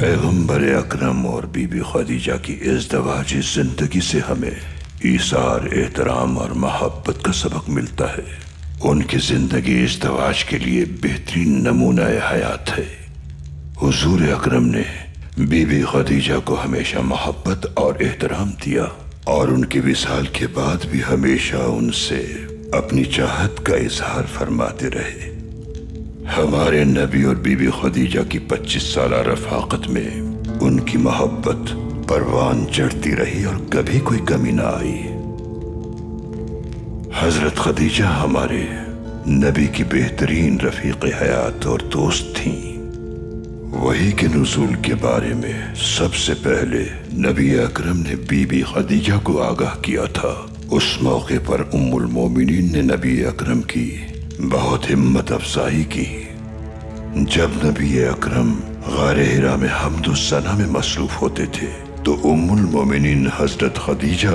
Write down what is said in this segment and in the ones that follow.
पैगंबर अकरम और बीबी खदीजा की इज़्दवाजी जिंदगी से हमें ईसार, एहतराम और मोहब्बत का सबक मिलता है। उनकी जिंदगी इज़्दवाज के लिए बेहतरीन नमूना हयात है। हुजूर अकरम ने बीबी खदीजा को हमेशा मोहब्बत और एहतराम दिया और उनके विसाल के बाद भी हमेशा उनसे अपनी चाहत का इजहार फरमाते रहे। हमारे नबी और बीबी खदीजा की 25 साल रफाकत में उनकी मोहब्बत परवान चढ़ती रही और कभी कोई कमी ना आई। हजरत खदीजा हमारे नबी की बेहतरीन रफीक हयात और दोस्त थीं। वही के नुज़ूल के बारे में सबसे पहले नबी अकरम ने बीबी खदीजा को आगाह किया था। उस मौके पर उम्मुल मोमिनीन ने नबी अकरम की बहुत हिम्मत अफजाई की। जब नबी अकरम गारे हिरा में हम्दो सना में मसरूफ होते थे तो उम्मुल मोमिनीन हजरत खदीजा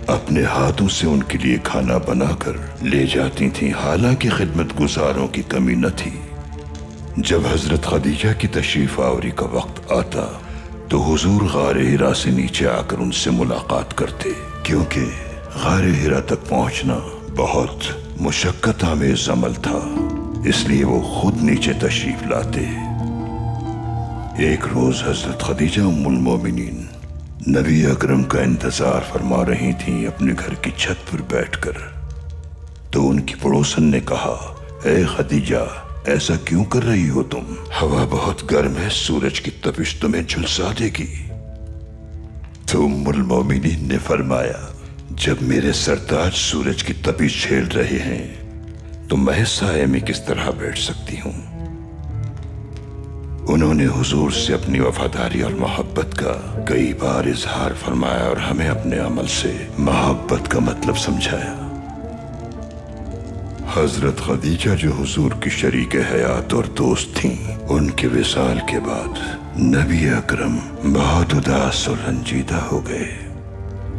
अपने हाथों से उनके लिए खाना बनाकर ले जाती थीं, हालांकि खिदमत गुजारों की कमी न थी। जब हजरत खदीजा की तशरीफ आवरी का वक्त आता तो हुजूर गारे हिरा से नीचे आकर उनसे मुलाकात करते, क्योंकि गारे हिरा तक पहुंचना बहुत मुशक्कत आमेज अमल था, इसलिए वो खुद नीचे तशरीफ लाते। एक रोज हजरत खदीजा उम्मुल मोमिनीन नबी अकरम का इंतजार फरमा रही थीं अपने घर की छत पर बैठकर। तो उनकी पड़ोसन ने कहा, ए खदीजा, ऐसा क्यों कर रही हो तुम? हवा बहुत गर्म है, सूरज की तपिश तुम्हें झुलसा देगी। तो उम्मुल मोमिनीन ने फरमाया, जब मेरे सरताज सूरज की तपिश झेल रहे हैं तो मैं साये में किस तरह बैठ सकती हूं? उन्होंने हुजूर से अपनी वफादारी और मोहब्बत का कई बार इजहार फरमाया और हमें अपने अमल से मोहब्बत का मतलब समझाया। हजरत खदीजा जो हुजूर की शरीक हयात और दोस्त थीं, उनके विसाल के बाद नबी अकरम बहुत उदास और रंजीदा हो गए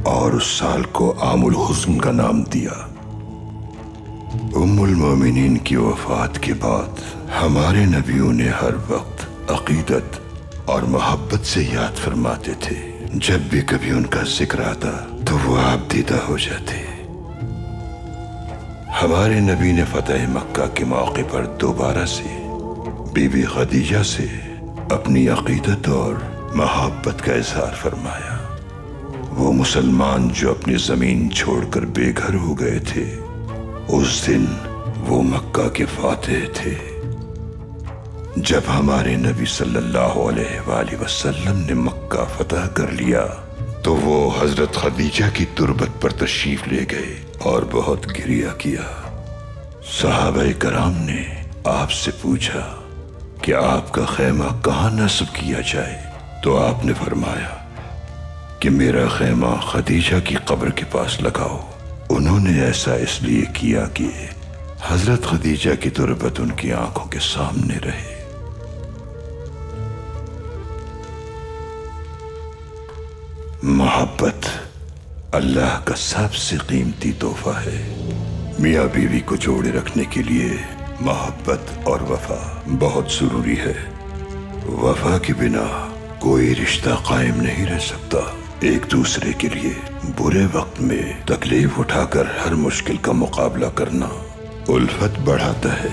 और उस साल को आमुल हुस्न का नाम दिया। उम्मुल मोमिनीन की वफात के बाद हमारे नबियों ने हर वक्त अकीदत और मोहब्बत से याद फरमाते थे। जब भी कभी उनका जिक्र आता तो वो आप दीदा हो जाते। हमारे नबी ने फतेह मक्का के मौके पर दोबारा से बीबी खदीजा से अपनी अकीदत और मोहब्बत का इजहार फरमाया। वो मुसलमान जो अपनी जमीन छोड़कर बेघर हो गए थे, उस दिन वो मक्का के फातिह थे। जब हमारे नबी सल्लल्लाहु अलैहि वसल्लम ने मक्का फतह कर लिया तो वो हजरत खदीजा की तुरबत पर तशरीफ ले गए और बहुत गिरिया किया। सहाबा कराम ने आपसे पूछा कि आपका खैमा कहाँ नस्ब किया जाए, तो आपने फरमाया कि मेरा खैमा खदीजा की कब्र के पास लगाओ। उन्होंने ऐसा इसलिए किया कि हजरत खदीजा की तुरबत उनकी आंखों के सामने रहे। मोहब्बत अल्लाह का सबसे कीमती तोहफा है। मियाँ बीवी को जोड़े रखने के लिए मोहब्बत और वफा बहुत जरूरी है। वफा के बिना कोई रिश्ता कायम नहीं रह सकता। एक दूसरे के लिए बुरे वक्त में तकलीफ उठाकर हर मुश्किल का मुकाबला करना उल्फत बढ़ाता है।